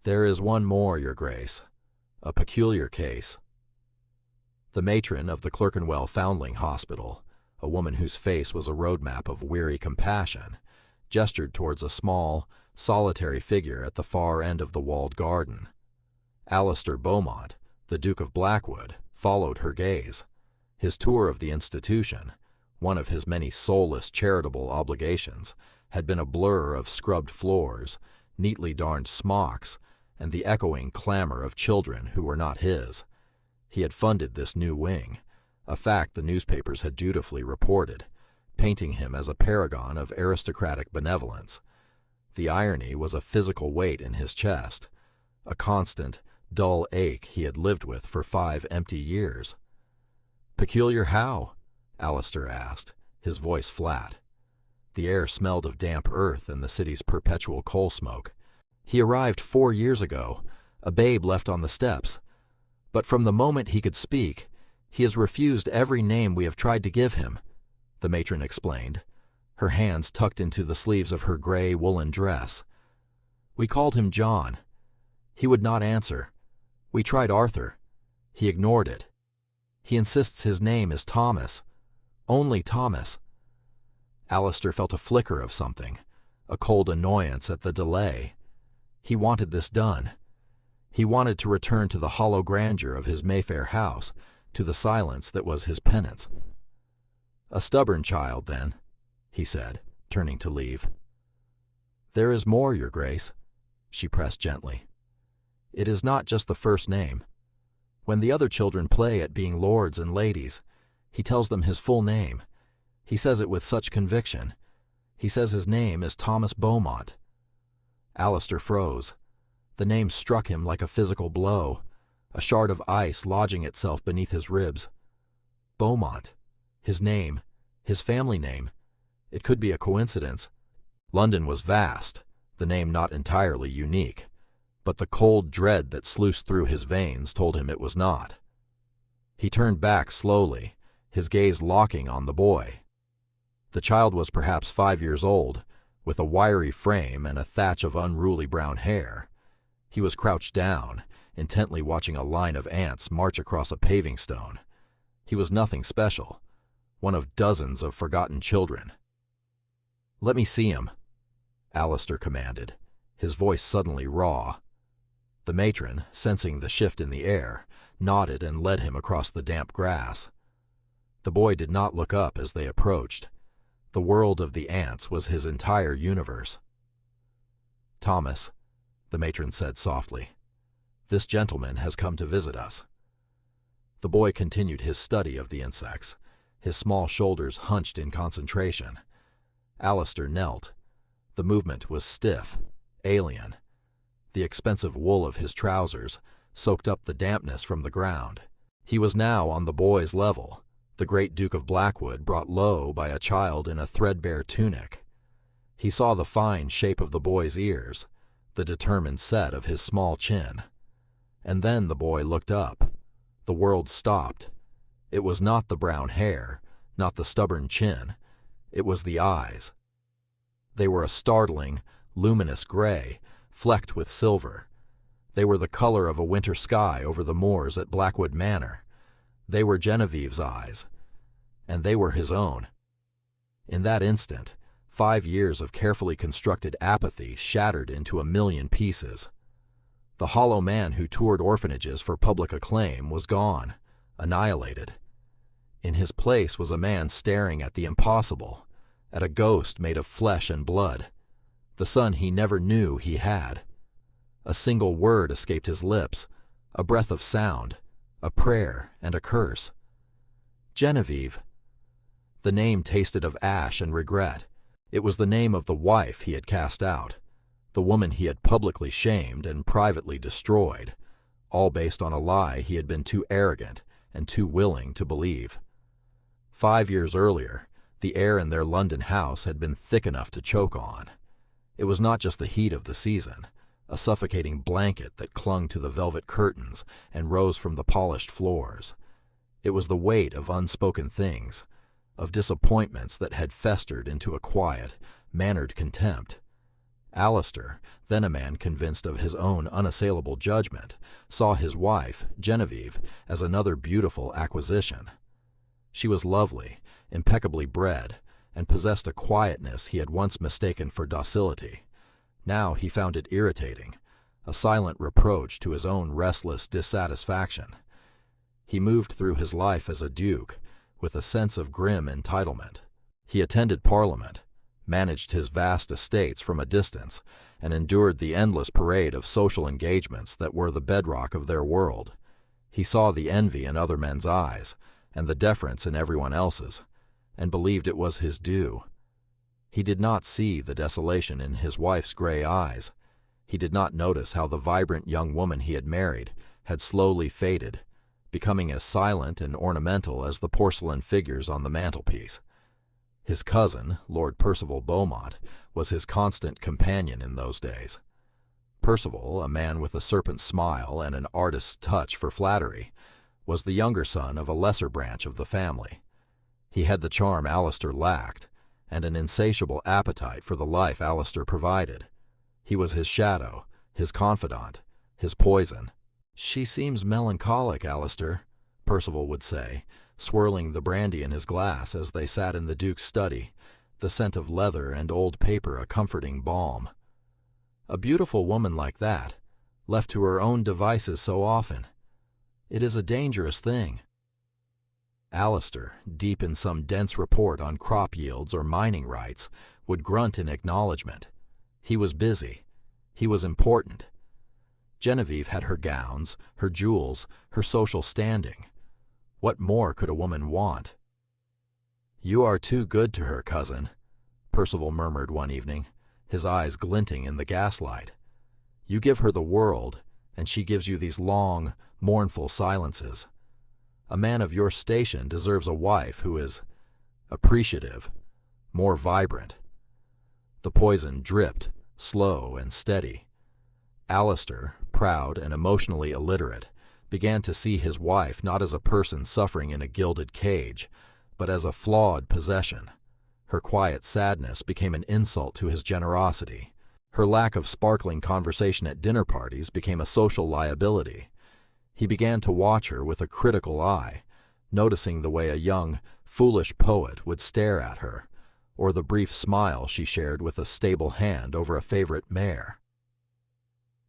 There is one more, Your Grace. A peculiar case. The matron of the Clerkenwell Foundling Hospital, a woman whose face was a roadmap of weary compassion, gestured towards a small, solitary figure at the far end of the walled garden. Alistair Beaumont, the Duke of Blackwood, followed her gaze. His tour of the institution, one of his many soulless charitable obligations, had been a blur of scrubbed floors, neatly darned smocks, and the echoing clamor of children who were not his. He had funded this new wing, a fact the newspapers had dutifully reported, painting him as a paragon of aristocratic benevolence. The irony was a physical weight in his chest, a constant, dull ache he had lived with for 5 empty years. "Peculiar how?" Alistair asked, his voice flat. The air smelled of damp earth and the city's perpetual coal smoke. "He arrived 4 years ago, a babe left on the steps. But from the moment he could speak, he has refused every name we have tried to give him," the matron explained, her hands tucked into the sleeves of her gray woolen dress. "We called him John. He would not answer. We tried Arthur. He ignored it. He insists his name is Thomas. Only Thomas." Alistair felt a flicker of something, a cold annoyance at the delay. He wanted this done. He wanted to return to the hollow grandeur of his Mayfair house, to the silence that was his penance. "A stubborn child, then," he said, turning to leave. "There is more, Your Grace," she pressed gently. "It is not just the first name. When the other children play at being lords and ladies, he tells them his full name. He says it with such conviction. He says his name is Thomas Beaumont." Alistair froze. The name struck him like a physical blow, a shard of ice lodging itself beneath his ribs. Beaumont. His name. His family name. It could be a coincidence. London was vast, the name not entirely unique, but the cold dread that sluiced through his veins told him it was not. He turned back slowly, his gaze locking on the boy. The child was perhaps 5 years old, with a wiry frame and a thatch of unruly brown hair. He was crouched down, intently watching a line of ants march across a paving stone. He was nothing special, one of dozens of forgotten children. "Let me see him," Alistair commanded, his voice suddenly raw. The matron, sensing the shift in the air, nodded and led him across the damp grass. The boy did not look up as they approached. The world of the ants was his entire universe. "Thomas," the matron said softly, "this gentleman has come to visit us." The boy continued his study of the insects, his small shoulders hunched in concentration. Alistair knelt. The movement was stiff, alien. The expensive wool of his trousers soaked up the dampness from the ground. He was now on the boy's level, the great Duke of Blackwood brought low by a child in a threadbare tunic. He saw the fine shape of the boy's ears, the determined set of his small chin. And then the boy looked up. The world stopped. It was not the brown hair, not the stubborn chin. It was the eyes. They were a startling, luminous gray, flecked with silver. They were the color of a winter sky over the moors at Blackwood Manor. They were Genevieve's eyes, and they were his own. In that instant, 5 years of carefully constructed apathy shattered into a million pieces. The hollow man who toured orphanages for public acclaim was gone, annihilated. In his place was a man staring at the impossible, at a ghost made of flesh and blood, the son he never knew he had. A single word escaped his lips, a breath of sound, a prayer and a curse. Genevieve. The name tasted of ash and regret. It was the name of the wife he had cast out, the woman he had publicly shamed and privately destroyed, all based on a lie he had been too arrogant and too willing to believe. 5 years earlier, the air in their London house had been thick enough to choke on. It was not just the heat of the season, a suffocating blanket that clung to the velvet curtains and rose from the polished floors. It was the weight of unspoken things, of disappointments that had festered into a quiet, mannered contempt. Alistair, then a man convinced of his own unassailable judgment, saw his wife, Genevieve, as another beautiful acquisition. She was lovely, impeccably bred, and possessed a quietness he had once mistaken for docility. Now he found it irritating, a silent reproach to his own restless dissatisfaction. He moved through his life as a duke, with a sense of grim entitlement. He attended Parliament, managed his vast estates from a distance, and endured the endless parade of social engagements that were the bedrock of their world. He saw the envy in other men's eyes, and the deference in everyone else's, and believed it was his due. He did not see the desolation in his wife's gray eyes. He did not notice how the vibrant young woman he had married had slowly faded, becoming as silent and ornamental as the porcelain figures on the mantelpiece. His cousin, Lord Percival Beaumont, was his constant companion in those days. Percival, a man with a serpent's smile and an artist's touch for flattery, was the younger son of a lesser branch of the family. He had the charm Alistair lacked, and an insatiable appetite for the life Alistair provided. He was his shadow, his confidant, his poison. "She seems melancholic, Alistair," Percival would say, swirling the brandy in his glass as they sat in the Duke's study, the scent of leather and old paper a comforting balm. "A beautiful woman like that, left to her own devices so often. It is a dangerous thing." Alistair, deep in some dense report on crop yields or mining rights, would grunt in acknowledgement. He was busy. He was important. Genevieve had her gowns, her jewels, her social standing. What more could a woman want? "You are too good to her, cousin," Percival murmured one evening, his eyes glinting in the gaslight. "You give her the world, and she gives you these long, mournful silences. A man of your station deserves a wife who is appreciative, more vibrant." The poison dripped, slow and steady. Alistair, proud and emotionally illiterate, began to see his wife not as a person suffering in a gilded cage, but as a flawed possession. Her quiet sadness became an insult to his generosity. Her lack of sparkling conversation at dinner parties became a social liability. He began to watch her with a critical eye, noticing the way a young, foolish poet would stare at her, or the brief smile she shared with a stable hand over a favorite mare.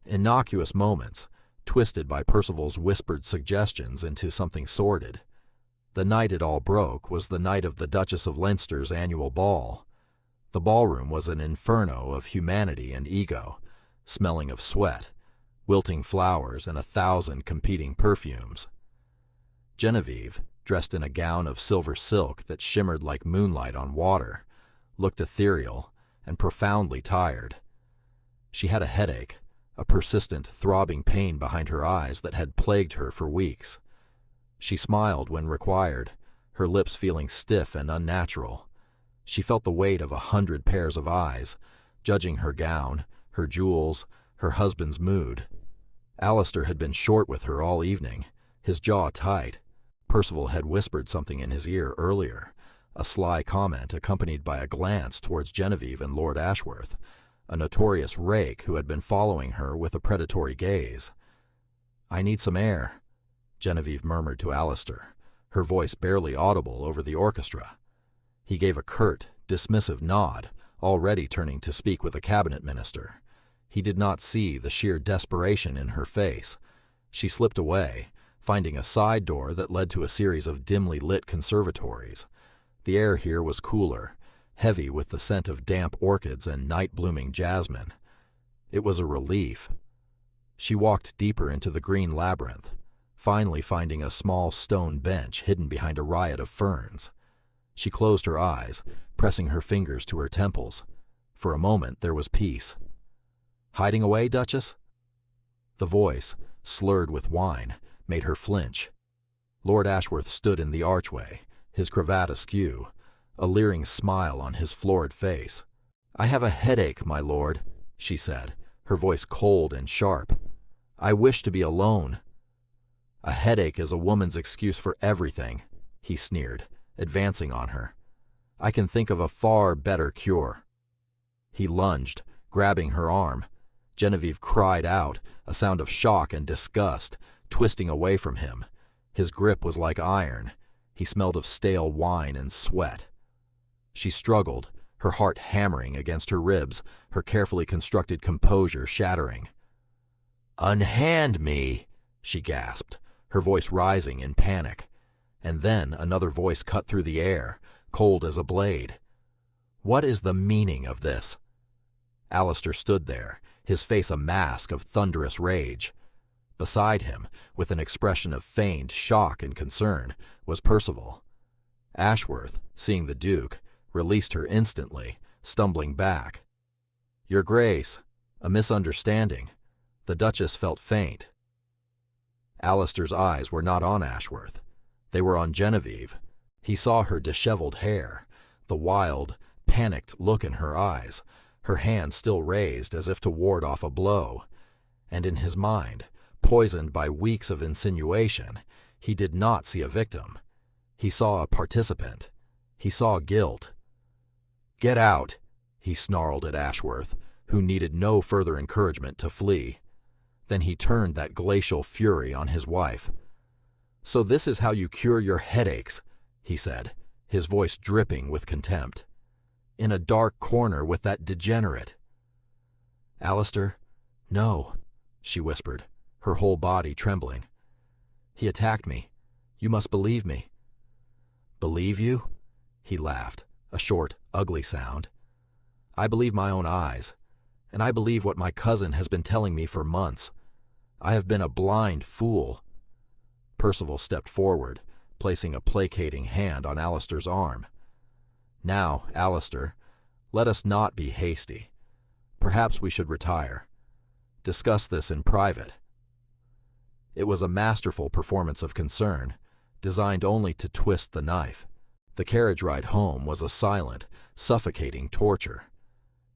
Innocuous moments, twisted by Percival's whispered suggestions into something sordid. The night it all broke was the night of the Duchess of Leinster's annual ball. The ballroom was an inferno of humanity and ego, smelling of sweat, wilting flowers, and 1,000 competing perfumes. Genevieve, dressed in a gown of silver silk that shimmered like moonlight on water, looked ethereal and profoundly tired. She had a headache, a persistent, throbbing pain behind her eyes that had plagued her for weeks. She smiled when required, her lips feeling stiff and unnatural. She felt the weight of 100 pairs of eyes, judging her gown, her jewels, her husband's mood. Alistair had been short with her all evening, his jaw tight. Percival had whispered something in his ear earlier, a sly comment accompanied by a glance towards Genevieve and Lord Ashworth, a notorious rake who had been following her with a predatory gaze. "I need some air," Genevieve murmured to Alistair, her voice barely audible over the orchestra. He gave a curt, dismissive nod, already turning to speak with a cabinet minister. He did not see the sheer desperation in her face. She slipped away, finding a side door that led to a series of dimly lit conservatories. The air here was cooler, heavy with the scent of damp orchids and night-blooming jasmine. It was a relief. She walked deeper into the green labyrinth, finally finding a small stone bench hidden behind a riot of ferns. She closed her eyes, pressing her fingers to her temples. For a moment there was peace. "Hiding away, Duchess?" The voice, slurred with wine, made her flinch. Lord Ashworth stood in the archway, his cravat askew, a leering smile on his florid face. "I have a headache, my lord," she said, her voice cold and sharp. "I wish to be alone." "A headache is a woman's excuse for everything," he sneered, advancing on her. "I can think of a far better cure." He lunged, Grabbing her arm, Genevieve cried out, a sound of shock and disgust, twisting away from him. His grip was like iron. He smelled of stale wine and sweat. She struggled, her heart hammering against her ribs, her carefully constructed composure shattering. "Unhand me," she gasped, her voice rising in panic. And then another voice cut through the air, cold as a blade. "What is the meaning of this?" Alistair stood there, his face a mask of thunderous rage. Beside him, with an expression of feigned shock and concern, was Percival. Ashworth, seeing the Duke, released her instantly, stumbling back. "Your Grace, a misunderstanding." The Duchess felt faint. Alistair's eyes were not on Ashworth. They were on Genevieve. He saw her disheveled hair, the wild, panicked look in her eyes, her hand still raised as if to ward off a blow. And in his mind, poisoned by weeks of insinuation, he did not see a victim. He saw a participant. He saw guilt. "Get out," he snarled at Ashworth, who needed no further encouragement to flee. Then he turned that glacial fury on his wife. "So this is how you cure your headaches," he said, his voice dripping with contempt. "In a dark corner with that degenerate." "Alistair, no," she whispered, her whole body trembling. "He attacked me. You must believe me." "Believe you?" He laughed, a short, ugly sound. "I believe my own eyes, and I believe what my cousin has been telling me for months. I have been a blind fool." Percival stepped forward, placing a placating hand on Alistair's arm. "Now, Alistair, let us not be hasty. Perhaps we should retire. Discuss this in private." It was a masterful performance of concern, designed only to twist the knife. The carriage ride home was a silent, suffocating torture.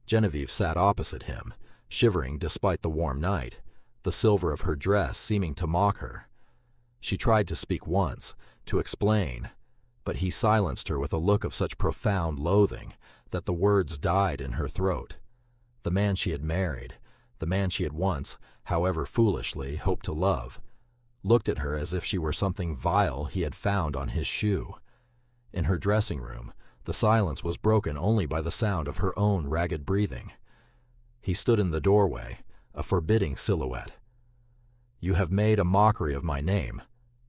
Genevieve sat opposite him, shivering despite the warm night, the silver of her dress seeming to mock her. She tried to speak once, to explain, but he silenced her with a look of such profound loathing that the words died in her throat. The man she had married, the man she had once, however foolishly, hoped to love, looked at her as if she were something vile he had found on his shoe. In her dressing room, the silence was broken only by the sound of her own ragged breathing. He stood in the doorway, a forbidding silhouette. "You have made a mockery of my name,"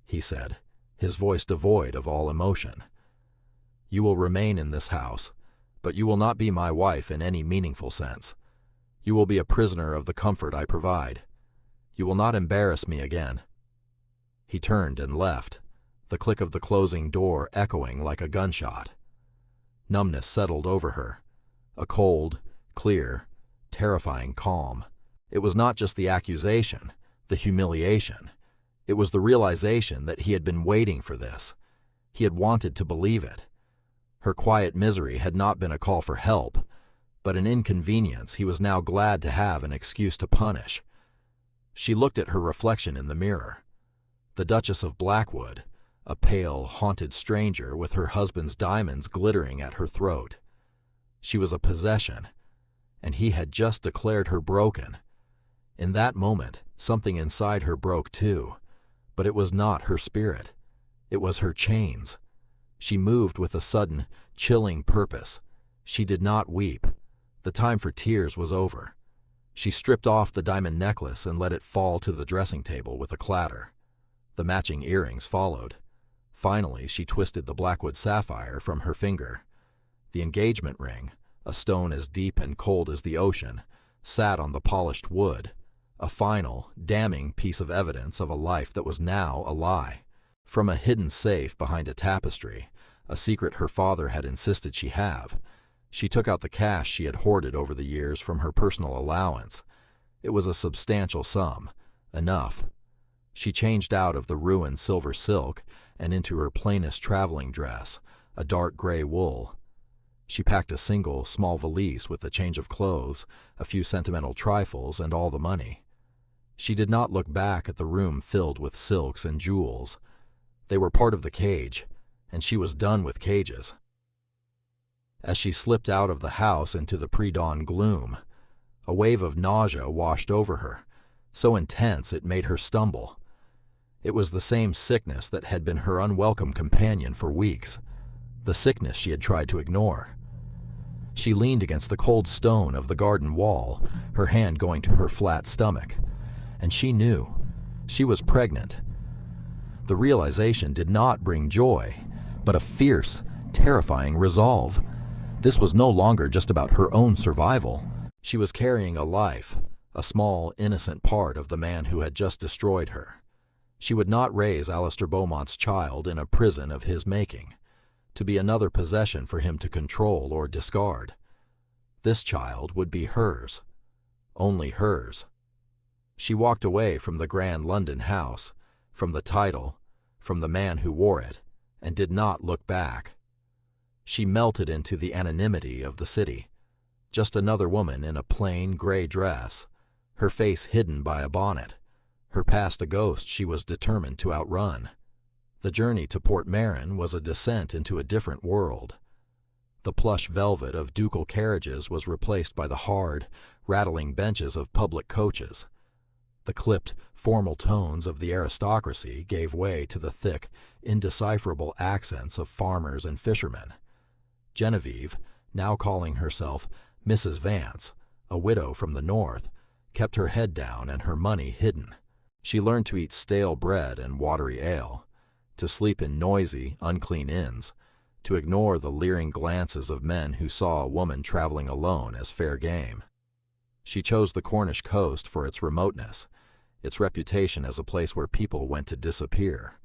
he said, his voice devoid of all emotion. "You will remain in this house, but you will not be my wife in any meaningful sense. You will be a prisoner of the comfort I provide. You will not embarrass me again." He turned and left, the click of the closing door echoing like a gunshot. Numbness settled over her, a cold, clear, terrifying calm. It was not just the accusation, the humiliation. It was the realization that he had been waiting for this. He had wanted to believe it. Her quiet misery had not been a call for help, but an inconvenience he was now glad to have an excuse to punish. She looked at her reflection in the mirror. The Duchess of Blackwood, a pale, haunted stranger with her husband's diamonds glittering at her throat. She was a possession, and he had just declared her broken. In that moment, something inside her broke too, but it was not her spirit. It was her chains. She moved with a sudden, chilling purpose. She did not weep. The time for tears was over. She stripped off the diamond necklace and let it fall to the dressing table with a clatter. The matching earrings followed. Finally, she twisted the Blackwood sapphire from her finger. The engagement ring, a stone as deep and cold as the ocean, sat on the polished wood, a final, damning piece of evidence of a life that was now a lie. From a hidden safe behind a tapestry, a secret her father had insisted she have, she took out the cash she had hoarded over the years from her personal allowance. It was a substantial sum, enough. She changed out of the ruined silver silk and into her plainest traveling dress, a dark gray wool. She packed a single, small valise with a change of clothes, a few sentimental trifles, and all the money. She did not look back at the room filled with silks and jewels. They were part of the cage, and she was done with cages. As she slipped out of the house into the pre-dawn gloom, A wave of nausea washed over her, so intense it made her stumble. It was the same sickness that had been her unwelcome companion for weeks, the sickness she had tried to ignore. She leaned against the cold stone of the garden wall, her hand going to her flat stomach, and she knew she was pregnant. The realization did not bring joy, but a fierce, terrifying resolve. This was no longer just about her own survival. She was carrying a life, a small, innocent part of the man who had just destroyed her. She would not raise Alistair Beaumont's child in a prison of his making, to be another possession for him to control or discard. This child would be hers, only hers. She walked away from the grand London house, from the title, from the man who wore it, and did not look back. She melted into the anonymity of the city, just another woman in a plain gray dress, her face hidden by a bonnet, her past a ghost she was determined to outrun. The journey to Portmeirion was a descent into a different world. The plush velvet of ducal carriages was replaced by the hard, rattling benches of public coaches. The clipped, formal tones of the aristocracy gave way to the thick, indecipherable accents of farmers and fishermen. Genevieve, now calling herself Mrs. Vance, a widow from the north, kept her head down and her money hidden. She learned to eat stale bread and watery ale, to sleep in noisy, unclean inns, to ignore the leering glances of men who saw a woman traveling alone as fair game. She chose the Cornish coast for its remoteness, its reputation as a place where people went to disappear.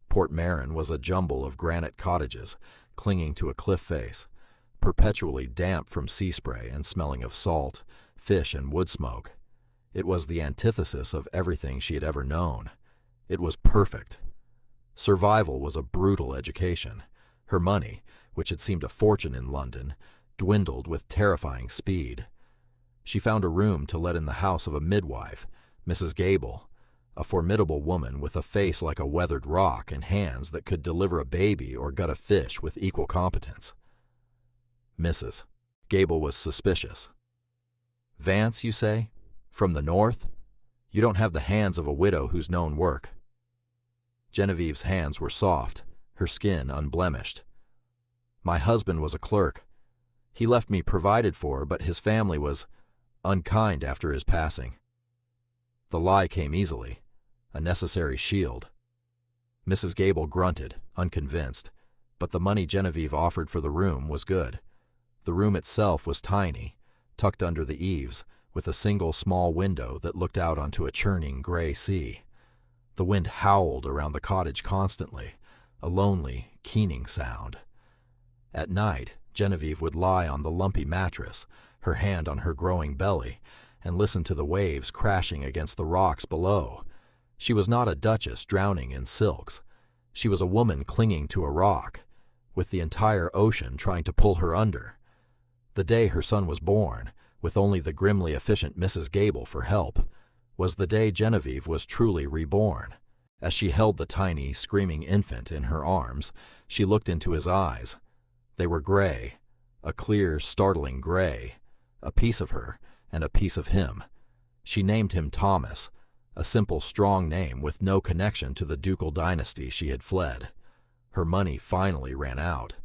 Portmeirion was a jumble of granite cottages clinging to a cliff face, perpetually damp from sea spray and smelling of salt, fish, and wood smoke. It was the antithesis of everything she had ever known. It was perfect. Survival was a brutal education. Her money, which had seemed a fortune in London, dwindled with terrifying speed. She found a room to let in the house of a midwife, Mrs. Gable, a formidable woman with a face like a weathered rock and hands that could deliver a baby or gut a fish with equal competence. Mrs. Gable was suspicious. Vance, you say? From the north? You don't have the hands of a widow who's known work. Genevieve's hands were soft, her skin unblemished. My husband was a clerk. He left me provided for, but his family was unkind after his passing. The lie came easily, a necessary shield. Mrs. Gable grunted, unconvinced, but the money Genevieve offered for the room was good. The room itself was tiny, tucked under the eaves, with a single small window that looked out onto a churning gray sea. The wind howled around the cottage constantly, a lonely, keening sound. At night, Genevieve would lie on the lumpy mattress, her hand on her growing belly, and listen to the waves crashing against the rocks below. She was not a duchess drowning in silks. She was a woman clinging to a rock, with the entire ocean trying to pull her under. The day her son was born, with only the grimly efficient Mrs. Gable for help, was the day Genevieve was truly reborn. As she held the tiny, screaming infant in her arms, she looked into his eyes. They were gray, a clear, startling gray, a piece of her and a piece of him. She named him Thomas, a simple, strong name with no connection to the ducal dynasty she had fled. Her money finally ran out.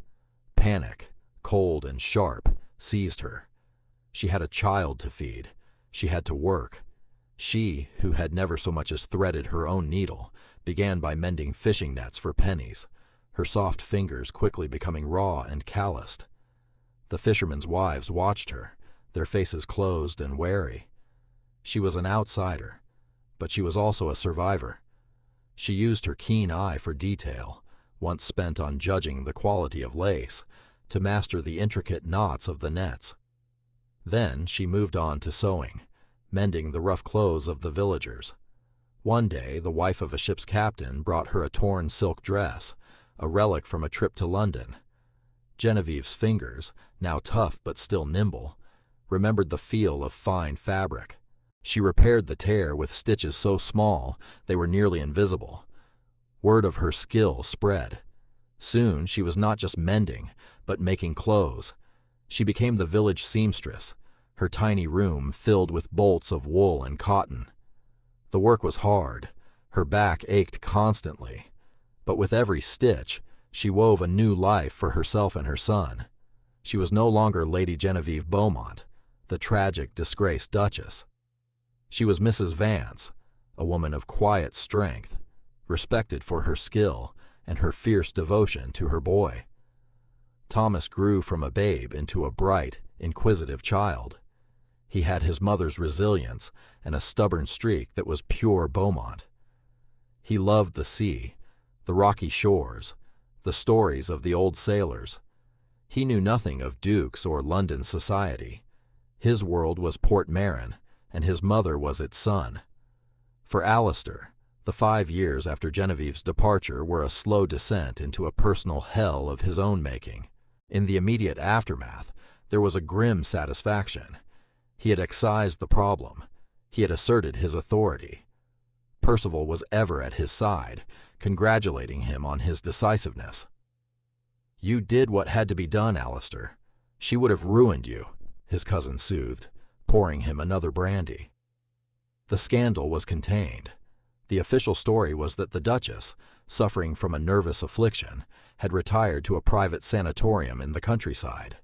Panic, cold and sharp, seized her. She had a child to feed. She had to work. She, who had never so much as threaded her own needle, began by mending fishing nets for pennies, her soft fingers quickly becoming raw and calloused. The fishermen's wives watched her, their faces closed and wary. She was an outsider, but she was also a survivor. She used her keen eye for detail, once spent on judging the quality of lace, to master the intricate knots of the nets. Then she moved on to sewing, mending the rough clothes of the villagers. One day, the wife of a ship's captain brought her a torn silk dress, a relic from a trip to London. Genevieve's fingers, now tough but still nimble, remembered the feel of fine fabric. She repaired the tear with stitches so small they were nearly invisible. Word of her skill spread. Soon she was not just mending, but making clothes. She became the village seamstress, her tiny room filled with bolts of wool and cotton. The work was hard, her back ached constantly, but with every stitch, she wove a new life for herself and her son. She was no longer Lady Genevieve Beaumont, the tragic, disgraced Duchess. She was Mrs. Vance, a woman of quiet strength, respected for her skill and her fierce devotion to her boy. Thomas grew from a babe into a bright, inquisitive child. He had his mother's resilience and a stubborn streak that was pure Beaumont. He loved the sea, the rocky shores, the stories of the old sailors. He knew nothing of dukes or London society. His world was Port Marin, and his mother was its son. For Alistair, the 5 years after Genevieve's departure were a slow descent into a personal hell of his own making. In the immediate aftermath, there was a grim satisfaction. He had excised the problem. He had asserted his authority. Percival was ever at his side, congratulating him on his decisiveness. "You did what had to be done, Alistair. She would have ruined you," his cousin soothed, pouring him another brandy. The scandal was contained. The official story was that the Duchess, suffering from a nervous affliction, had retired to a private sanatorium in the countryside.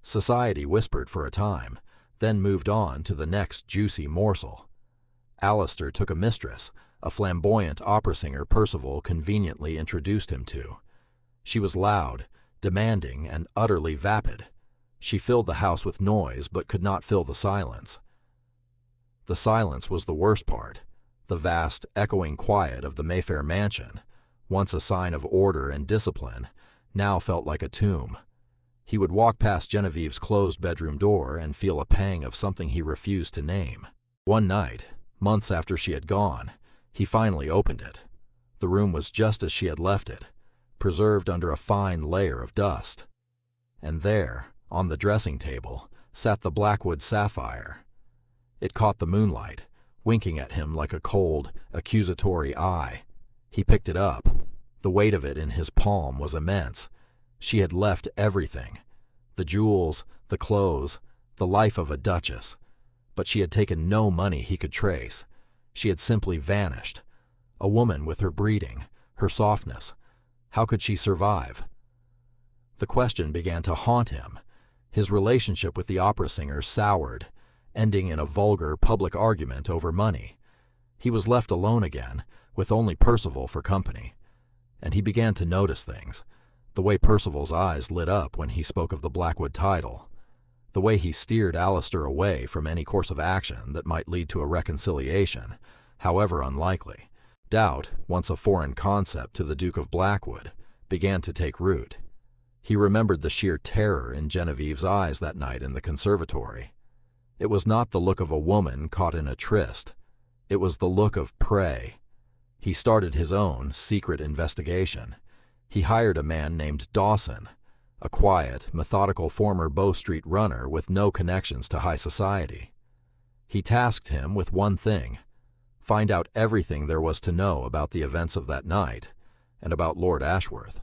Society whispered for a time, then moved on to the next juicy morsel. Alistair took a mistress, a flamboyant opera singer Percival conveniently introduced him to. She was loud, demanding, and utterly vapid. She filled the house with noise but could not fill the silence. The silence was the worst part. The vast, echoing quiet of the Mayfair mansion, once a sign of order and discipline, now felt like a tomb. He would walk past Genevieve's closed bedroom door and feel a pang of something he refused to name. One night, months after she had gone, he finally opened it. The room was just as she had left it, preserved under a fine layer of dust. And there, on the dressing table, sat the Blackwood sapphire. It caught the moonlight, winking at him like a cold, accusatory eye. He picked it up. The weight of it in his palm was immense. She had left everything, the jewels, the clothes, the life of a duchess. But she had taken no money he could trace. She had simply vanished. A woman with her breeding, her softness. How could she survive? The question began to haunt him. His relationship with the opera singer soured, ending in a vulgar public argument over money. He was left alone again, with only Percival for company. And he began to notice things. The way Percival's eyes lit up when he spoke of the Blackwood title. The way he steered Alistair away from any course of action that might lead to a reconciliation, however unlikely. Doubt, once a foreign concept to the Duke of Blackwood, began to take root. He remembered the sheer terror in Genevieve's eyes that night in the conservatory. It was not the look of a woman caught in a tryst. It was the look of prey. He started his own secret investigation. He hired a man named Dawson, a quiet, methodical former Bow Street runner with no connections to high society. He tasked him with one thing: find out everything there was to know about the events of that night and about Lord Ashworth.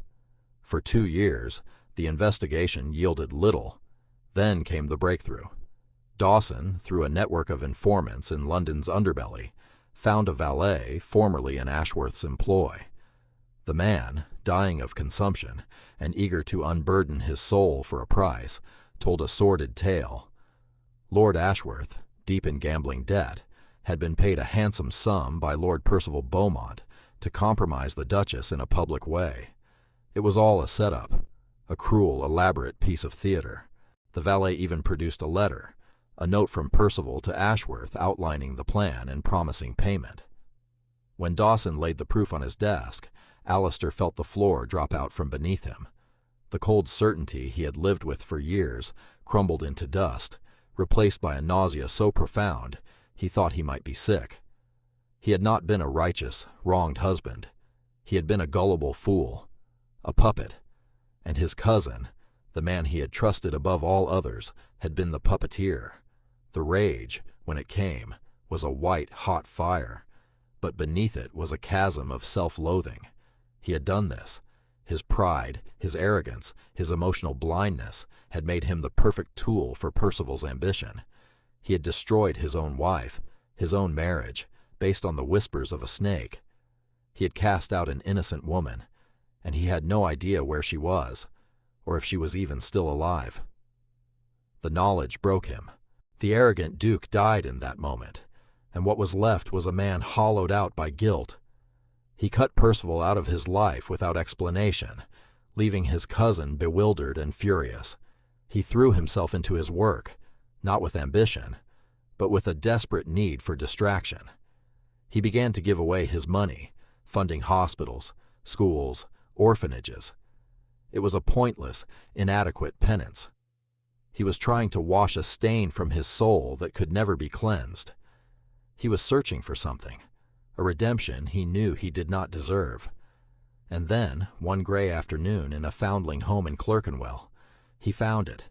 For 2 years, the investigation yielded little. Then came the breakthrough. Dawson, through a network of informants in London's underbelly, found a valet formerly in Ashworth's employ. The man, dying of consumption and eager to unburden his soul for a price, told a sordid tale. Lord Ashworth, deep in gambling debt, had been paid a handsome sum by Lord Percival Beaumont to compromise the Duchess in a public way. It was all a setup, a cruel, elaborate piece of theater. The valet even produced a letter, a note from Percival to Ashworth outlining the plan and promising payment. When Dawson laid the proof on his desk, Alistair felt the floor drop out from beneath him. The cold certainty he had lived with for years crumbled into dust, replaced by a nausea so profound he thought he might be sick. He had not been a righteous, wronged husband. He had been a gullible fool, a puppet, and his cousin, the man he had trusted above all others, had been the puppeteer. The rage, when it came, was a white, hot fire, but beneath it was a chasm of self-loathing. He had done this. His pride, his arrogance, his emotional blindness had made him the perfect tool for Percival's ambition. He had destroyed his own wife, his own marriage, based on the whispers of a snake. He had cast out an innocent woman, and he had no idea where she was, or if she was even still alive. The knowledge broke him. The arrogant Duke died in that moment, and what was left was a man hollowed out by guilt. He cut Percival out of his life without explanation, leaving his cousin bewildered and furious. He threw himself into his work, not with ambition, but with a desperate need for distraction. He began to give away his money, funding hospitals, schools, orphanages. It was a pointless, inadequate penance. He was trying to wash a stain from his soul that could never be cleansed. He was searching for something, a redemption he knew he did not deserve. And then, one gray afternoon in a foundling home in Clerkenwell, he found it.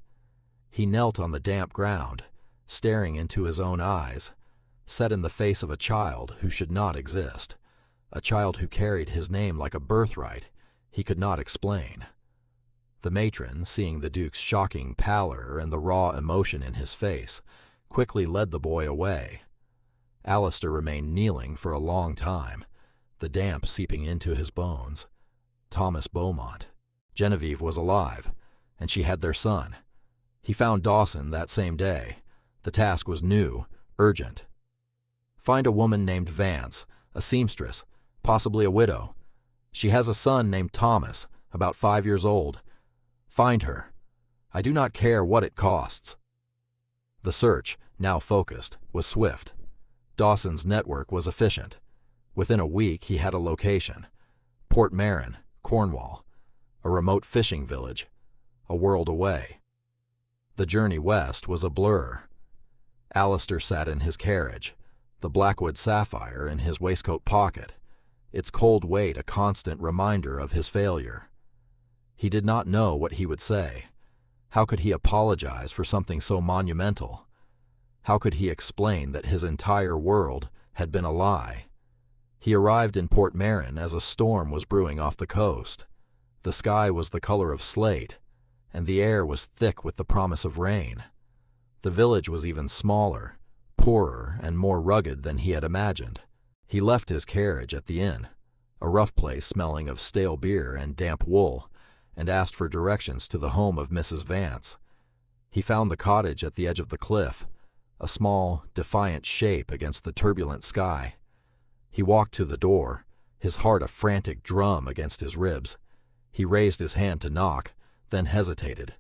He knelt on the damp ground, staring into his own eyes, set in the face of a child who should not exist, a child who carried his name like a birthright he could not explain. The matron, seeing the Duke's shocking pallor and the raw emotion in his face, quickly led the boy away. Alistair remained kneeling for a long time, the damp seeping into his bones. Thomas Beaumont. Genevieve was alive, and she had their son. He found Dawson that same day. The task was new, urgent. Find a woman named Vance, a seamstress, possibly a widow. She has a son named Thomas, about 5 years old. Find her. I do not care what it costs. The search, now focused, was swift. Dawson's network was efficient. Within a week he had a location. Port Marin, Cornwall, a remote fishing village, a world away. The journey west was a blur. Alistair sat in his carriage, the Blackwood sapphire in his waistcoat pocket, its cold weight a constant reminder of his failure. He did not know what he would say. How could he apologize for something so monumental? How could he explain that his entire world had been a lie? He arrived in Port Marin as a storm was brewing off the coast. The sky was the color of slate, and the air was thick with the promise of rain. The village was even smaller, poorer, and more rugged than he had imagined. He left his carriage at the inn, a rough place smelling of stale beer and damp wool, and asked for directions to the home of Mrs. Vance. He found the cottage at the edge of the cliff, a small, defiant shape against the turbulent sky. He walked to the door, his heart a frantic drum against his ribs. He raised his hand to knock, then hesitated.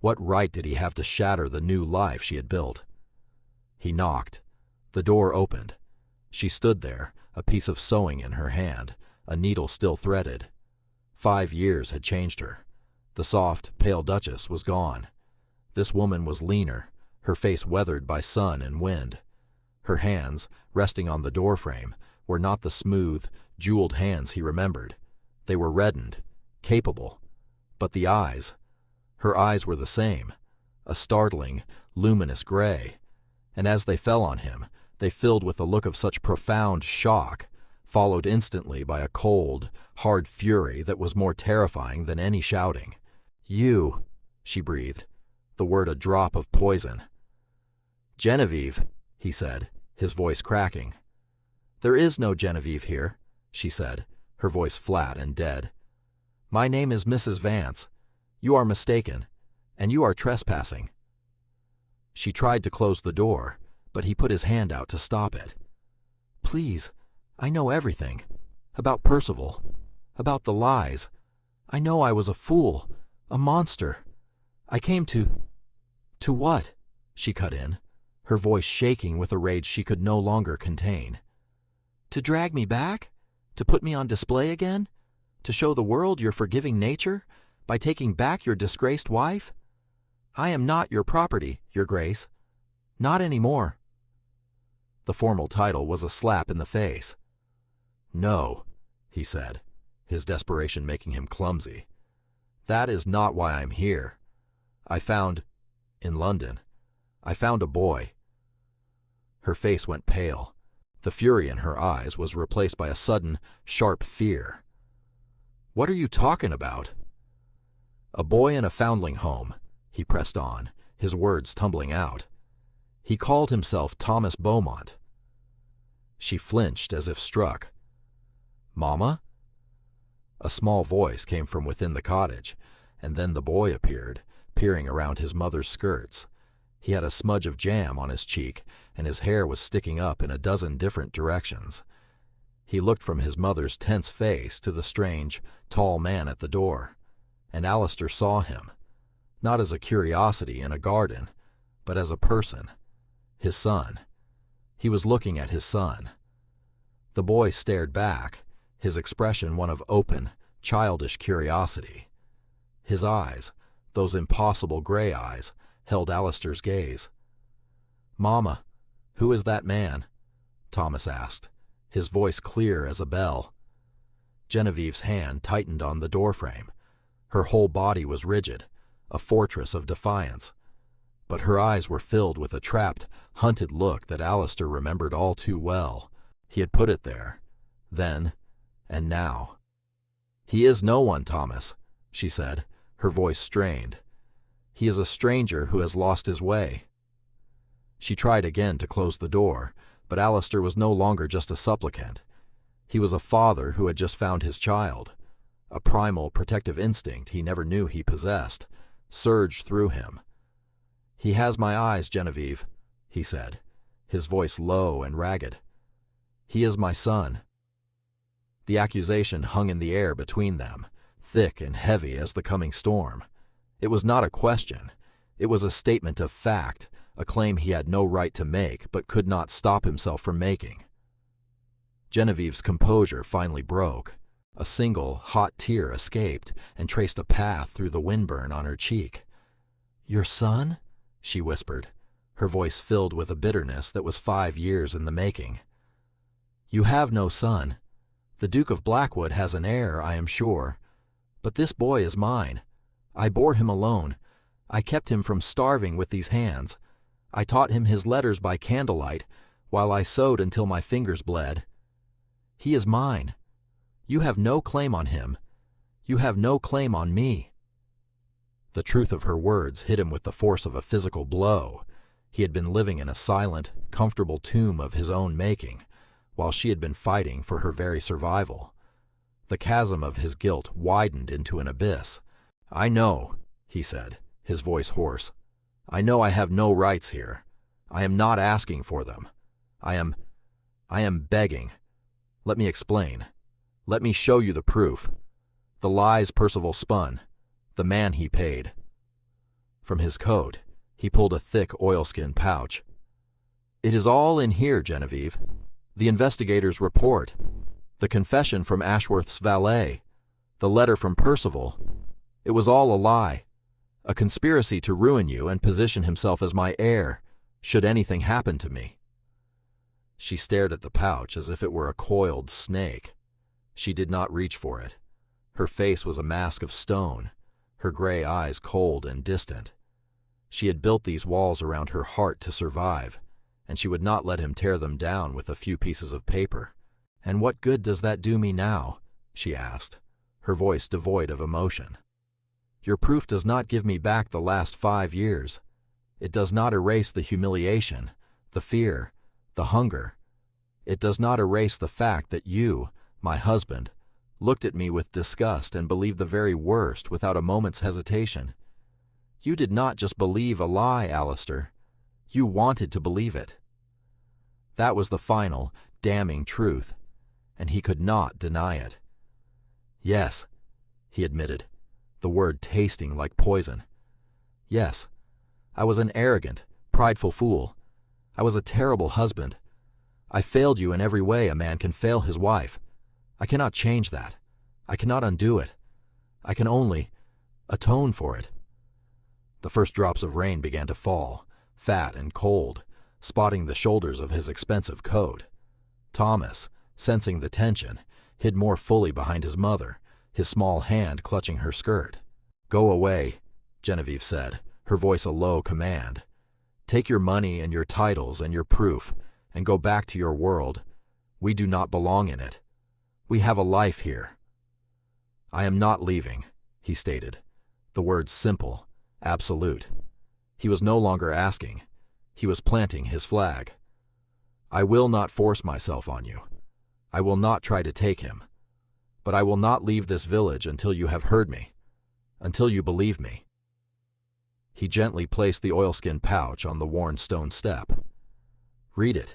What right did he have to shatter the new life she had built? He knocked. The door opened. She stood there, a piece of sewing in her hand, a needle still threaded. 5 years had changed her. The soft, pale Duchess was gone. This woman was leaner, her face weathered by sun and wind. Her hands, resting on the doorframe, were not the smooth, jeweled hands he remembered. They were reddened, capable. But the eyes, her eyes were the same, a startling, luminous gray, and as they fell on him, they filled with a look of such profound shock, followed instantly by a cold, hard fury that was more terrifying than any shouting. "You," she breathed, the word a drop of poison. "Genevieve," he said, his voice cracking. "There is no Genevieve here," she said, her voice flat and dead. "My name is Mrs. Vance. You are mistaken, and you are trespassing." She tried to close the door, but he put his hand out to stop it. "Please, I know everything. About Percival. About the lies. I know I was a fool, a monster. I came to—" "To what?" she cut in, her voice shaking with a rage she could no longer contain. "To drag me back? To put me on display again? To show the world your forgiving nature by taking back your disgraced wife? I am not your property, Your Grace. Not any more." The formal title was a slap in the face. "No," he said, his desperation making him clumsy. "That is not why I'm here. In London, I found a boy." Her face went pale. The fury in her eyes was replaced by a sudden, sharp fear. "What are you talking about?" "A boy in a foundling home," he pressed on, his words tumbling out. He called himself Thomas Beaumont. She flinched as if struck. "Mama?" A small voice came from within the cottage, and then the boy appeared, peering around his mother's skirts. He had a smudge of jam on his cheek, and his hair was sticking up in a dozen different directions. He looked from his mother's tense face to the strange, tall man at the door, and Alistair saw him, not as a curiosity in a garden, but as a person, his son. He was looking at his son. The boy stared back, his expression one of open, childish curiosity. His eyes, those impossible gray eyes, held Alistair's gaze. "Mama, who is that man?" Thomas asked, his voice clear as a bell. Genevieve's hand tightened on the doorframe. Her whole body was rigid, a fortress of defiance. But her eyes were filled with a trapped, hunted look that Alistair remembered all too well. He had put it there, then, and now. "He is no one, Thomas," she said, her voice strained. "He is a stranger who has lost his way." She tried again to close the door, but Alistair was no longer just a supplicant. He was a father who had just found his child. A primal protective instinct he never knew he possessed surged through him. "He has my eyes, Genevieve," he said, his voice low and ragged. "He is my son." The accusation hung in the air between them, thick and heavy as the coming storm. It was not a question. It was a statement of fact, a claim he had no right to make but could not stop himself from making. Genevieve's composure finally broke. A single, hot tear escaped and traced a path through the windburn on her cheek. "Your son?" she whispered, her voice filled with a bitterness that was 5 years in the making. "You have no son. The Duke of Blackwood has an heir, I am sure. But this boy is mine. I bore him alone. I kept him from starving with these hands. I taught him his letters by candlelight, while I sewed until my fingers bled. He is mine. You have no claim on him. You have no claim on me." The truth of her words hit him with the force of a physical blow. He had been living in a silent, comfortable tomb of his own making, while she had been fighting for her very survival. The chasm of his guilt widened into an abyss. "I know," he said, his voice hoarse. "I know I have no rights here. I am not asking for them. I am begging. Let me explain. Let me show you the proof. The lies Percival spun. The man he paid." From his coat, he pulled a thick oilskin pouch. "It is all in here, Genevieve. The investigator's report, the confession from Ashworth's valet, the letter from Percival. It was all a lie, a conspiracy to ruin you and position himself as my heir, should anything happen to me." She stared at the pouch as if it were a coiled snake. She did not reach for it. Her face was a mask of stone, her gray eyes cold and distant. She had built these walls around her heart to survive, and she would not let him tear them down with a few pieces of paper. "And what good does that do me now?" she asked, her voice devoid of emotion. "Your proof does not give me back the last 5 years. It does not erase the humiliation, the fear, the hunger. It does not erase the fact that you, my husband, looked at me with disgust and believed the very worst without a moment's hesitation. You did not just believe a lie, Alistair. You wanted to believe it." That was the final, damning truth, and he could not deny it. "Yes," he admitted, the word tasting like poison. "Yes, I was an arrogant, prideful fool. I was a terrible husband. I failed you in every way a man can fail his wife. I cannot change that. I cannot undo it. I can only atone for it." The first drops of rain began to fall, fat and cold, spotting the shoulders of his expensive coat. Thomas, sensing the tension, hid more fully behind his mother, his small hand clutching her skirt. "Go away," Genevieve said, her voice a low command. "Take your money and your titles and your proof, and go back to your world. We do not belong in it. We have a life here." "I am not leaving," he stated, the words simple, absolute. He was no longer asking. He was planting his flag. "I will not force myself on you. I will not try to take him. But I will not leave this village until you have heard me, until you believe me." He gently placed the oilskin pouch on the worn stone step. "Read it,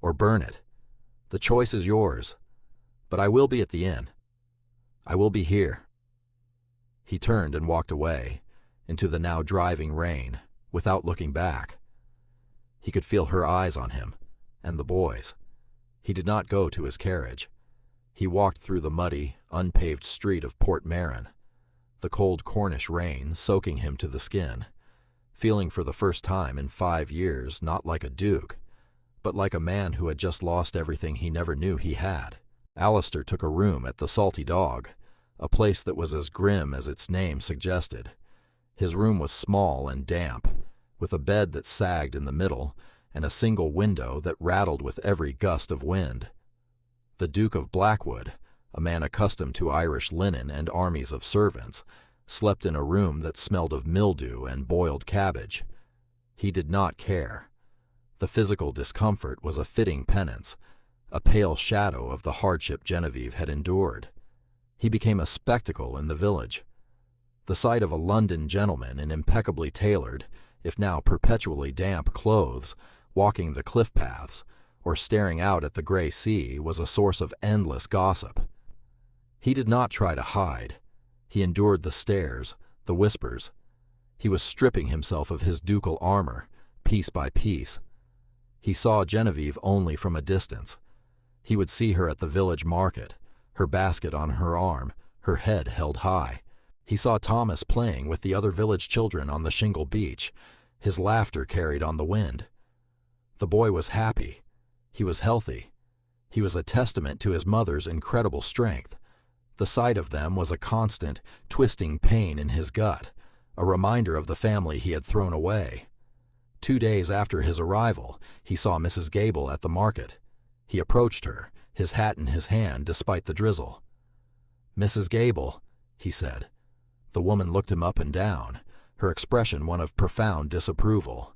or burn it. The choice is yours, but I will be at the inn. I will be here." He turned and walked away, into the now driving rain, without looking back. He could feel her eyes on him, and the boys. He did not go to his carriage. He walked through the muddy, unpaved street of Port Marin, the cold Cornish rain soaking him to the skin, feeling for the first time in 5 years not like a duke, but like a man who had just lost everything he never knew he had. Alistair took a room at the Salty Dog, a place that was as grim as its name suggested. His room was small and damp, with a bed that sagged in the middle and a single window that rattled with every gust of wind. The Duke of Blackwood, a man accustomed to Irish linen and armies of servants, slept in a room that smelled of mildew and boiled cabbage. He did not care. The physical discomfort was a fitting penance, a pale shadow of the hardship Genevieve had endured. He became a spectacle in the village. The sight of a London gentleman in impeccably tailored, if now perpetually damp clothes, walking the cliff paths, or staring out at the gray sea was a source of endless gossip. He did not try to hide. He endured the stares, the whispers. He was stripping himself of his ducal armor, piece by piece. He saw Genevieve only from a distance. He would see her at the village market, her basket on her arm, her head held high. He saw Thomas playing with the other village children on the shingle beach, his laughter carried on the wind. The boy was happy. He was healthy. He was a testament to his mother's incredible strength. The sight of them was a constant, twisting pain in his gut, a reminder of the family he had thrown away. 2 days after his arrival, he saw Mrs. Gable at the market. He approached her, his hat in his hand despite the drizzle. "Mrs. Gable," he said. The woman looked him up and down, her expression one of profound disapproval.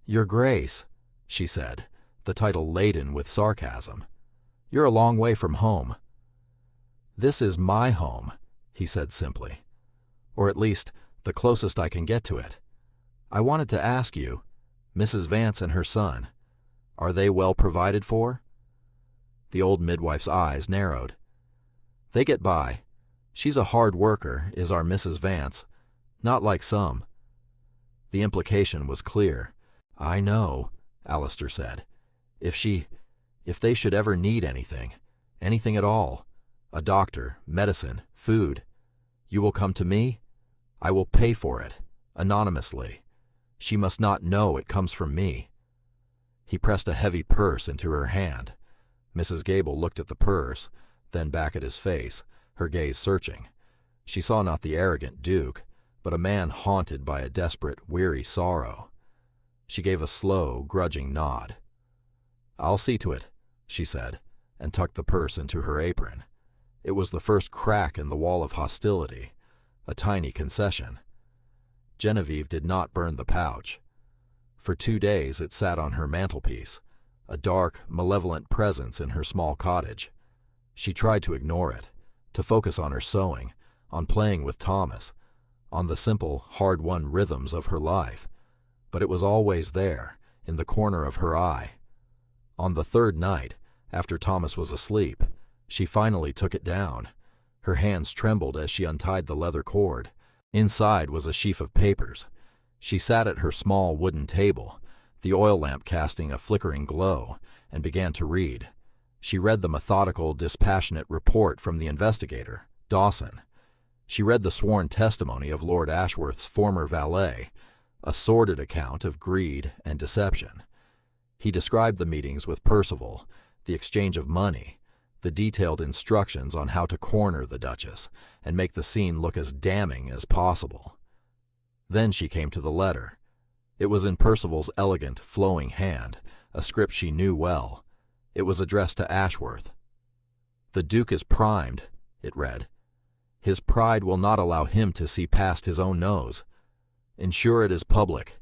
"Your Grace," she said, the title laden with sarcasm. "You're a long way from home." "This is my home," he said simply. "Or at least, the closest I can get to it. I wanted to ask you, Mrs. Vance and her son, are they well provided for?" The old midwife's eyes narrowed. "They get by. She's a hard worker, is our Mrs. Vance. Not like some." The implication was clear. "I know," Alistair said. If they should ever need anything at all, a doctor, medicine, food, you will come to me? I will pay for it, anonymously. She must not know it comes from me." He pressed a heavy purse into her hand. Mrs. Gable looked at the purse, then back at his face, her gaze searching. She saw not the arrogant Duke, but a man haunted by a desperate, weary sorrow. She gave a slow, grudging nod. "I'll see to it," she said, and tucked the purse into her apron. It was the first crack in the wall of hostility, a tiny concession. Genevieve did not burn the pouch. For 2 days it sat on her mantelpiece, a dark, malevolent presence in her small cottage. She tried to ignore it, to focus on her sewing, on playing with Thomas, on the simple, hard-won rhythms of her life, but it was always there, in the corner of her eye. On the 3rd night, after Thomas was asleep, she finally took it down. Her hands trembled as she untied the leather cord. Inside was a sheaf of papers. She sat at her small wooden table, the oil lamp casting a flickering glow, and began to read. She read the methodical, dispassionate report from the investigator, Dawson. She read the sworn testimony of Lord Ashworth's former valet, a sordid account of greed and deception. He described the meetings with Percival, the exchange of money, the detailed instructions on how to corner the Duchess and make the scene look as damning as possible. Then she came to the letter. It was in Percival's elegant, flowing hand, a script she knew well. It was addressed to Ashworth. "The Duke is primed," it read. "His pride will not allow him to see past his own nose. Ensure it is public.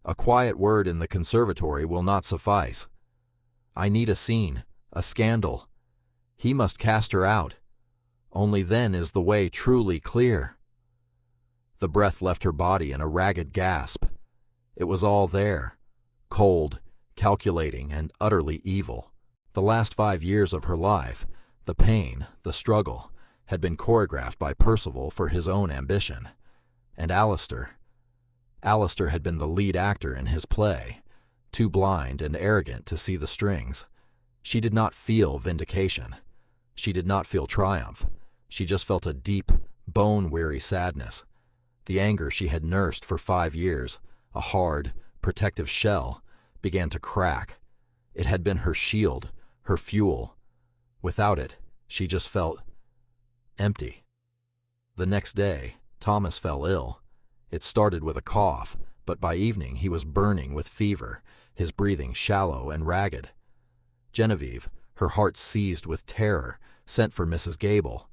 A quiet word in the conservatory will not suffice. I need a scene, a scandal. He must cast her out. Only then is the way truly clear. The breath left her body in a ragged gasp. It was all there, cold, calculating, and utterly evil. The last 5 years of her life, the pain, the struggle, had been choreographed by Percival for his own ambition. And Alistair had been the lead actor in his play, too blind and arrogant to see the strings. She did not feel vindication. She did not feel triumph. She just felt a deep, bone-weary sadness. The anger she had nursed for 5 years, a hard, protective shell, began to crack. It had been her shield, her fuel. Without it, she just felt empty. The next day, Thomas fell ill. It started with a cough, but by evening he was burning with fever, his breathing shallow and ragged. Genevieve, her heart seized with terror, sent for Mrs. Gable.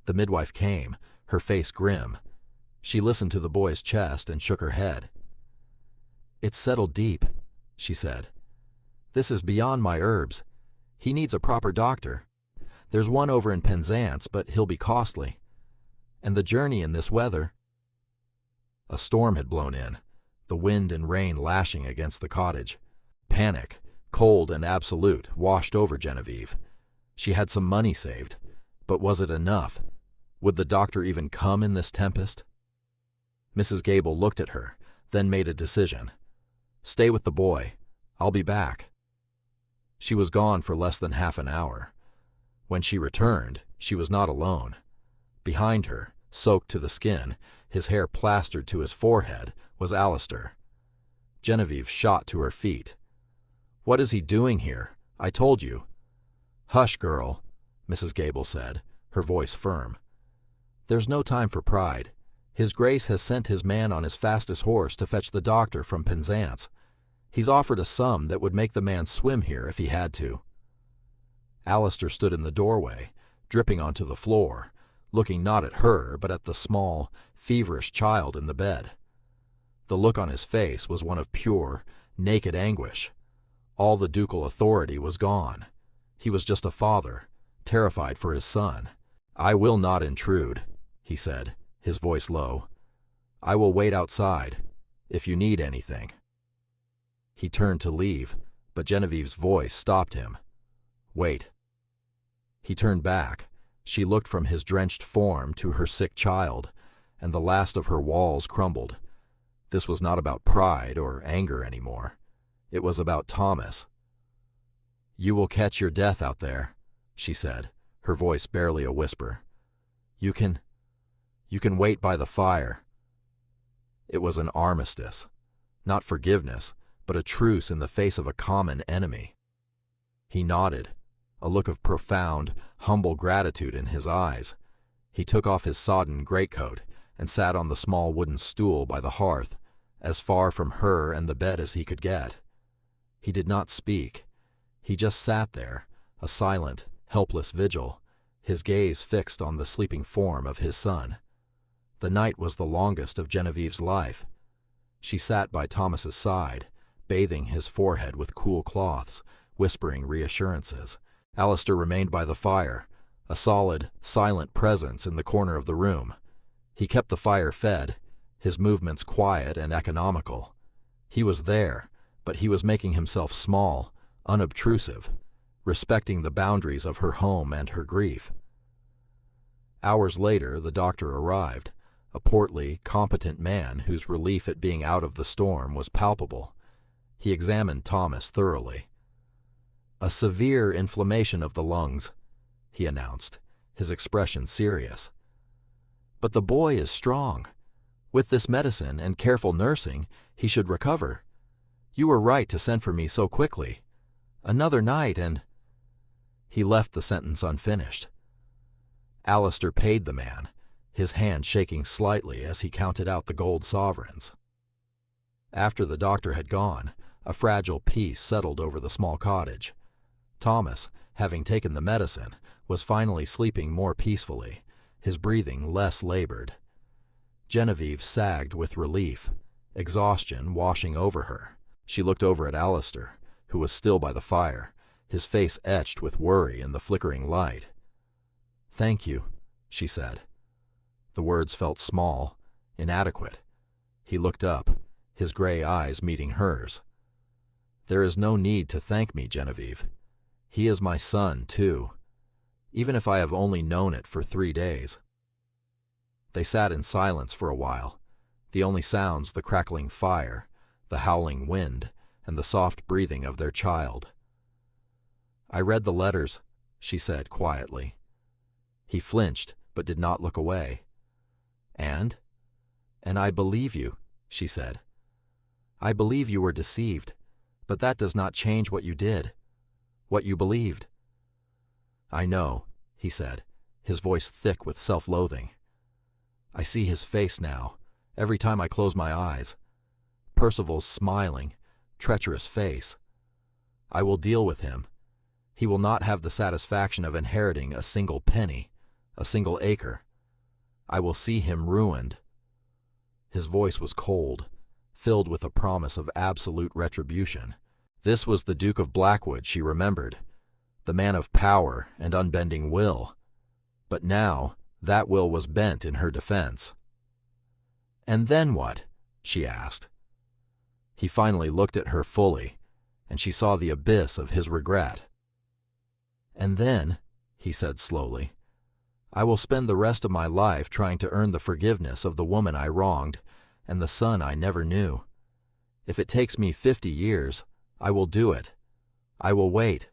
The midwife came, her face grim. She listened to the boy's chest and shook her head. "It's settled deep," she said. "This is beyond my herbs. He needs a proper doctor. There's one over in Penzance, but he'll be costly. And the journey in this weather—" A storm had blown in, the wind and rain lashing against the cottage. Panic, cold and absolute, washed over Genevieve. She had some money saved, but was it enough? Would the doctor even come in this tempest? Mrs. Gable looked at her, then made a decision. "Stay with the boy. I'll be back." She was gone for less than half an hour. When she returned, she was not alone. Behind her, soaked to the skin, his hair plastered to his forehead, was Alistair. Genevieve shot to her feet. "What is he doing here? I told you." "Hush, girl," Mrs. Gable said, her voice firm. "There's no time for pride. His Grace has sent his man on his fastest horse to fetch the doctor from Penzance. He's offered a sum that would make the man swim here if he had to." Alistair stood in the doorway, dripping onto the floor, looking not at her but at the small, feverish child in the bed. The look on his face was one of pure, naked anguish. All the ducal authority was gone. He was just a father, terrified for his son. "I will not intrude," he said, his voice low. "I will wait outside, if you need anything." He turned to leave, but Genevieve's voice stopped him. "Wait." He turned back. She looked from his drenched form to her sick child, and the last of her walls crumbled. This was not about pride or anger anymore. It was about Thomas. "You will catch your death out there," she said, her voice barely a whisper. You can wait by the fire." It was an armistice, not forgiveness, but a truce in the face of a common enemy. He nodded, a look of profound, humble gratitude in his eyes. He took off his sodden greatcoat and sat on the small wooden stool by the hearth, as far from her and the bed as he could get. He did not speak. He just sat there, a silent, helpless vigil, his gaze fixed on the sleeping form of his son. The night was the longest of Genevieve's life. She sat by Thomas's side, bathing his forehead with cool cloths, whispering reassurances. Alistair remained by the fire, a solid, silent presence in the corner of the room. He kept the fire fed, his movements quiet and economical. He was there, but he was making himself small, unobtrusive, respecting the boundaries of her home and her grief. Hours later, the doctor arrived, a portly, competent man whose relief at being out of the storm was palpable. He examined Thomas thoroughly. "A severe inflammation of the lungs," he announced, his expression serious. "But the boy is strong. With this medicine and careful nursing, he should recover. You were right to send for me so quickly. Another night and—" He left the sentence unfinished. Alistair paid the man, his hand shaking slightly as he counted out the gold sovereigns. After the doctor had gone, a fragile peace settled over the small cottage. Thomas, having taken the medicine, was finally sleeping more peacefully, his breathing less labored. Genevieve sagged with relief. exhaustion washing over her. She looked over at Alistair, who was still by the fire, his face etched with worry in the flickering light. "Thank you," she said. The words felt small, inadequate. He looked up, his gray eyes meeting hers. "There is no need to thank me, Genevieve. He is my son, too, even if I have only known it for 3 days." They sat in silence for a while, the only sounds the crackling fire, the howling wind, and the soft breathing of their child. "I read the letters," she said quietly. He flinched, but did not look away. And I believe you," she said. "I believe you were deceived, but that does not change what you did, what you believed." "I know," he said, his voice thick with self-loathing. "I see his face now, every time I close my eyes. Percival's smiling, treacherous face. I will deal with him. He will not have the satisfaction of inheriting a single penny, a single acre. I will see him ruined." His voice was cold, filled with a promise of absolute retribution. This was the Duke of Blackwood she remembered, the man of power and unbending will. But now that will was bent in her defense. "And then what?" she asked. He finally looked at her fully, and she saw the abyss of his regret. "And then," he said slowly, "I will spend the rest of my life trying to earn the forgiveness of the woman I wronged and the son I never knew. If it takes me 50 years, I will do it. I will wait."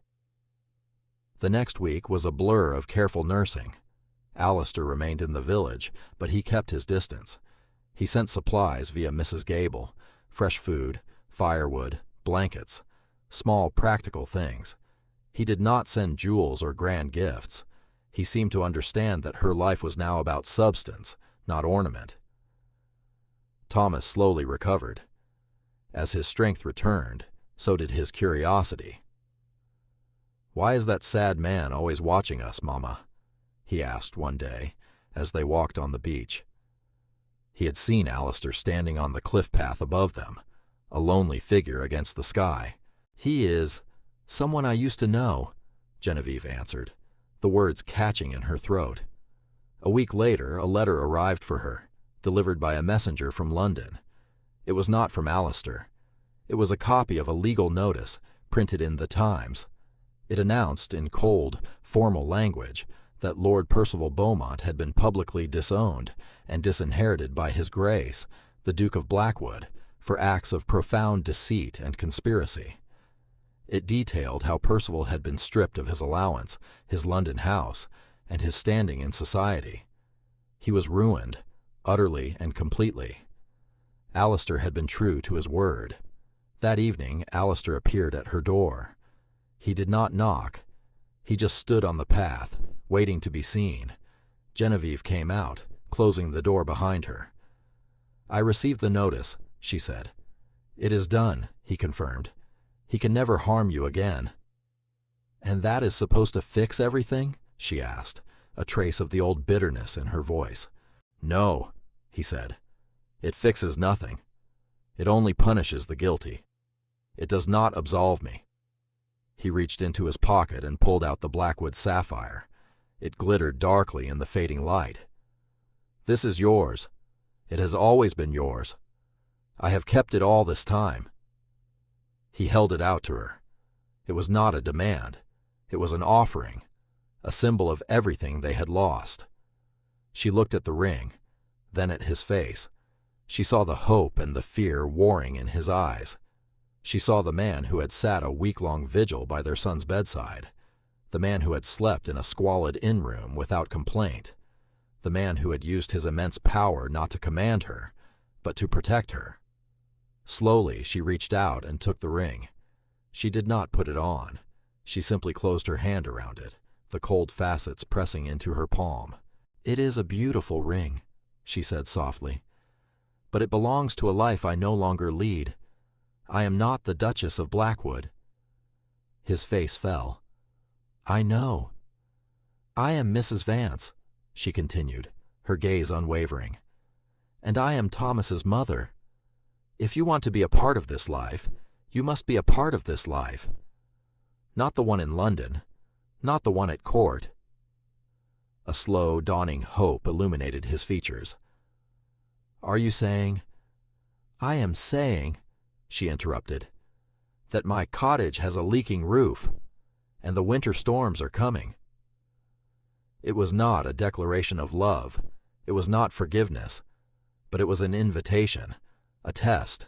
The next week was a blur of careful nursing. Alistair remained in the village, but he kept his distance. He sent supplies via Mrs. Gable, fresh food, firewood, blankets, small practical things. He did not send jewels or grand gifts. He seemed to understand that her life was now about substance, not ornament. Thomas slowly recovered. As his strength returned, so did his curiosity. "Why is that sad man always watching us, Mama?" he asked one day, as they walked on the beach. He had seen Alistair standing on the cliff path above them, a lonely figure against the sky. "He is someone I used to know," Genevieve answered, the words catching in her throat. A week later, a letter arrived for her, delivered by a messenger from London. It was not from Alistair. It was a copy of a legal notice printed in The Times. It announced, in cold, formal language, that Lord Percival Beaumont had been publicly disowned and disinherited by His Grace, the Duke of Blackwood, for acts of profound deceit and conspiracy. It detailed how Percival had been stripped of his allowance, his London house, and his standing in society. He was ruined, utterly and completely. Alistair had been true to his word. That evening, Alistair appeared at her door. He did not knock. He just stood on the path, waiting to be seen. Genevieve came out, closing the door behind her. "I received the notice," she said. "It is done," he confirmed. "He can never harm you again." "And that is supposed to fix everything?" she asked, a trace of the old bitterness in her voice. "No," he said. "It fixes nothing. It only punishes the guilty. It does not absolve me." He reached into his pocket and pulled out the Blackwood sapphire. It glittered darkly in the fading light. "This is yours. It has always been yours. I have kept it all this time." He held it out to her. It was not a demand. It was an offering, a symbol of everything they had lost. She looked at the ring, then at his face. She saw the hope and the fear warring in his eyes. She saw the man who had sat a week-long vigil by their son's bedside, the man who had slept in a squalid inn-room without complaint, the man who had used his immense power not to command her, but to protect her. Slowly, she reached out and took the ring. She did not put it on. She simply closed her hand around it, the cold facets pressing into her palm. "It is a beautiful ring," she said softly, "but it belongs to a life I no longer lead. I am not the Duchess of Blackwood." His face fell. "I know." "I am Mrs. Vance," she continued, her gaze unwavering. "And I am Thomas's mother. If you want to be a part of this life, you must be a part of this life. Not the one in London, not the one at court. A slow, dawning hope illuminated his features. Are you saying— I am saying, she interrupted, that my cottage has a leaking roof, and the winter storms are coming. It was not a declaration of love, it was not forgiveness, but it was an invitation, a test.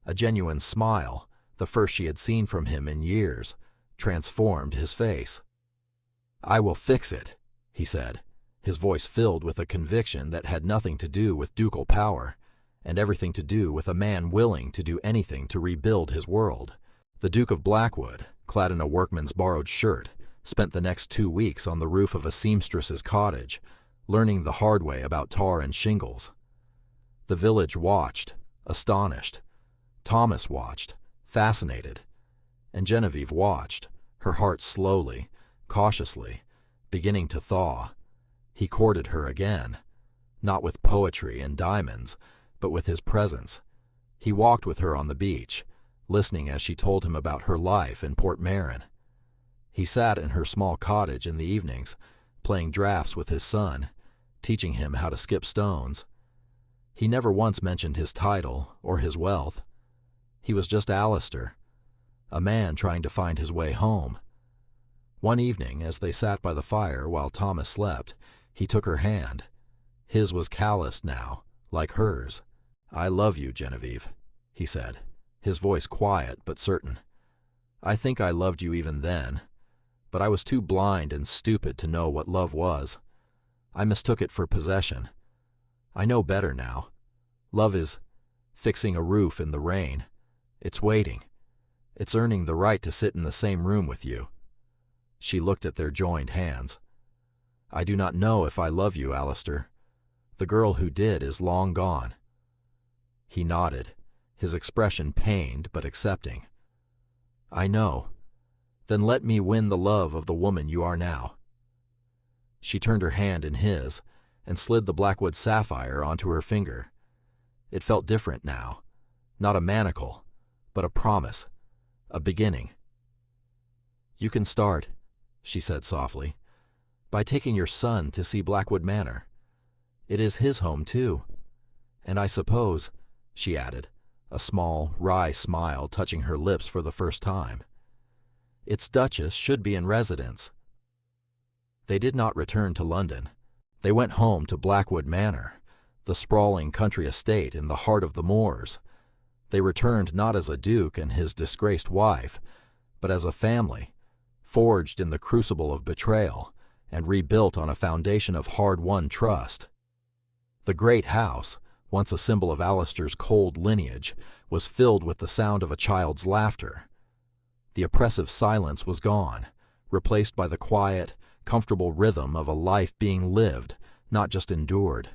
A genuine smile, the first she had seen from him in years, transformed his face. I will fix it, he said, his voice filled with a conviction that had nothing to do with ducal power, and everything to do with a man willing to do anything to rebuild his world. The Duke of Blackwood, clad in a workman's borrowed shirt, spent the next 2 weeks on the roof of a seamstress's cottage, learning the hard way about tar and shingles. The village watched, astonished. Thomas watched, fascinated. And Genevieve watched, her heart slowly, cautiously, beginning to thaw. He courted her again, not with poetry and diamonds, but with his presence. He walked with her on the beach, listening as she told him about her life in Port Marin. He sat in her small cottage in the evenings, playing draughts with his son, teaching him how to skip stones. He never once mentioned his title or his wealth. He was just Alistair, a man trying to find his way home. One evening, as they sat by the fire while Thomas slept, he took her hand. His was calloused now, like hers. I love you, Genevieve, he said, his voice quiet but certain. I think I loved you even then, but I was too blind and stupid to know what love was. I mistook it for possession. I know better now. Love is fixing a roof in the rain. It's waiting. It's earning the right to sit in the same room with you. She looked at their joined hands. I do not know if I love you, Alistair. The girl who did is long gone. He nodded, his expression pained but accepting. I know. Then let me win the love of the woman you are now. She turned her hand in his and slid the Blackwood sapphire onto her finger. It felt different now, not a manacle, but a promise, a beginning. You can start, she said softly, by taking your son to see Blackwood Manor. It is his home, too. And I suppose, she added, a small, wry smile touching her lips for the first time, its Duchess should be in residence. They did not return to London. They went home to Blackwood Manor, the sprawling country estate in the heart of the moors. They returned not as a duke and his disgraced wife, but as a family, forged in the crucible of betrayal and rebuilt on a foundation of hard-won trust. The great house, once a symbol of Alistair's cold lineage, was filled with the sound of a child's laughter. The oppressive silence was gone, replaced by the quiet, comfortable rhythm of a life being lived, not just endured.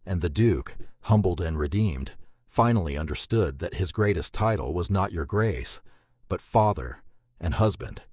And the Duke, humbled and redeemed, finally understood that his greatest title was not your grace, but father and husband.